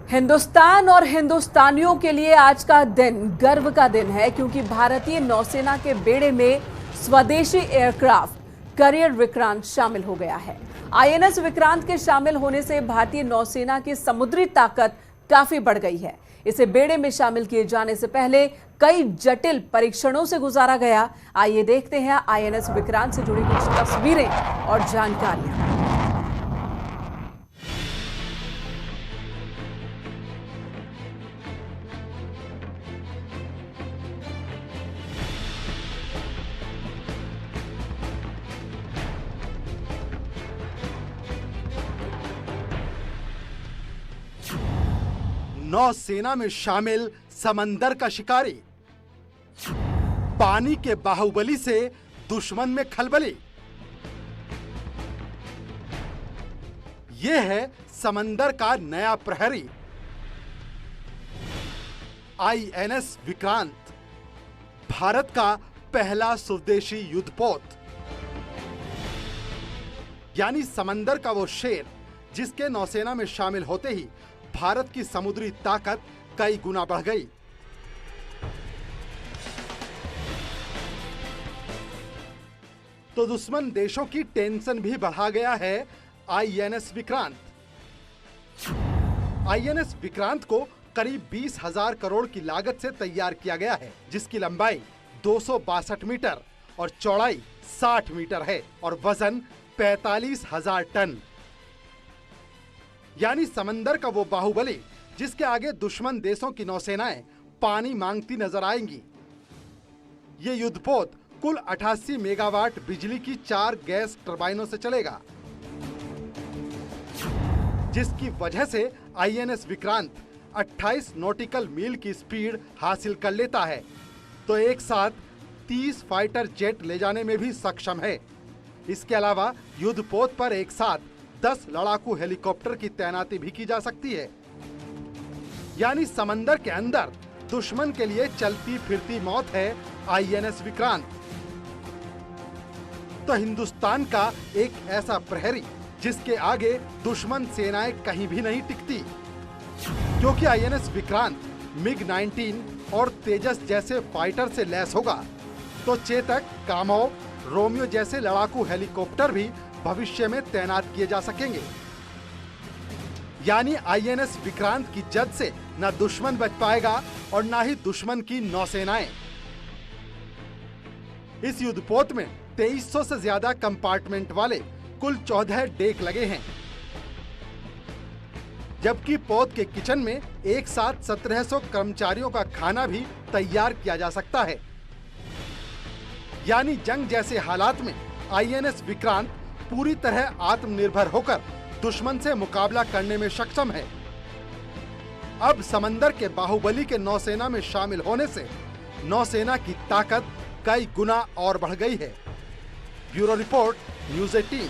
हिंदुस्तान और हिंदुस्तानियों के लिए आज का दिन गर्व का दिन है, क्योंकि भारतीय नौसेना के बेड़े में स्वदेशी एयरक्राफ्ट करियर विक्रांत शामिल हो गया है। आईएनएस विक्रांत के शामिल होने से भारतीय नौसेना की समुद्री ताकत काफी बढ़ गई है। इसे बेड़े में शामिल किए जाने से पहले कई जटिल परीक्षणों से गुजारा गया। आइए देखते हैं आईएनएस विक्रांत से जुड़ी कुछ तस्वीरें और जानकारियां। नौसेना में शामिल समंदर का शिकारी, पानी के बाहुबली से दुश्मन में खलबली। यह है समंदर का नया प्रहरी, आईएनएस विक्रांत, भारत का पहला स्वदेशी युद्धपोत। यानी समंदर का वो शेर जिसके नौसेना में शामिल होते ही भारत की समुद्री ताकत कई गुना बढ़ गई। तो दुश्मन देशों की टेंशन भी बढ़ा गया है आईएनएस विक्रांत। आईएनएस विक्रांत को करीब 20,000 करोड़ की लागत से तैयार किया गया है, जिसकी लंबाई 262 मीटर और चौड़ाई 60 मीटर है और वजन 45,000 टन। यानी समंदर का वो बाहुबली जिसके आगे दुश्मन देशों की नौसेनाएं पानी मांगती नजर आएंगी। ये युद्धपोत कुल 88 मेगावाट बिजली की 4 गैस टरबाइनों से चलेगा, जिसकी वजह से आईएनएस विक्रांत 28 नॉटिकल मील की स्पीड हासिल कर लेता है, तो एक साथ 30 फाइटर जेट ले जाने में भी सक्षम है। इसके अलावा युद्धपोत पर एक साथ 10 लड़ाकू हेलीकॉप्टर की तैनाती भी की जा सकती है। यानी समंदर के अंदर दुश्मन के लिए चलती फिरती मौत है आईएनएस विक्रांत। तो हिंदुस्तान का एक ऐसा प्रहरी जिसके आगे दुश्मन सेनाएं कहीं भी नहीं टिकती, क्योंकि आईएनएस विक्रांत मिग-19 और तेजस जैसे फाइटर से लैस होगा, तो चेतक, कामोव, रोमियो जैसे लड़ाकू हेलीकॉप्टर भी भविष्य में तैनात किए जा सकेंगे। यानी आईएनएस विक्रांत की जद से न दुश्मन बच पाएगा और न ही दुश्मन की नौसेनाएं। इस युद्धपोत में 2300 से ज्यादा कंपार्टमेंट वाले कुल 14 डेक लगे हैं, जबकि पोत के किचन में एक साथ 1700 कर्मचारियों का खाना भी तैयार किया जा सकता है। यानी जंग जैसे हालात में आईएनएस विक्रांत पूरी तरह आत्मनिर्भर होकर दुश्मन से मुकाबला करने में सक्षम है। अब समंदर के बाहुबली के नौसेना में शामिल होने से नौसेना की ताकत कई गुना और बढ़ गई है। Bureau report, news 18।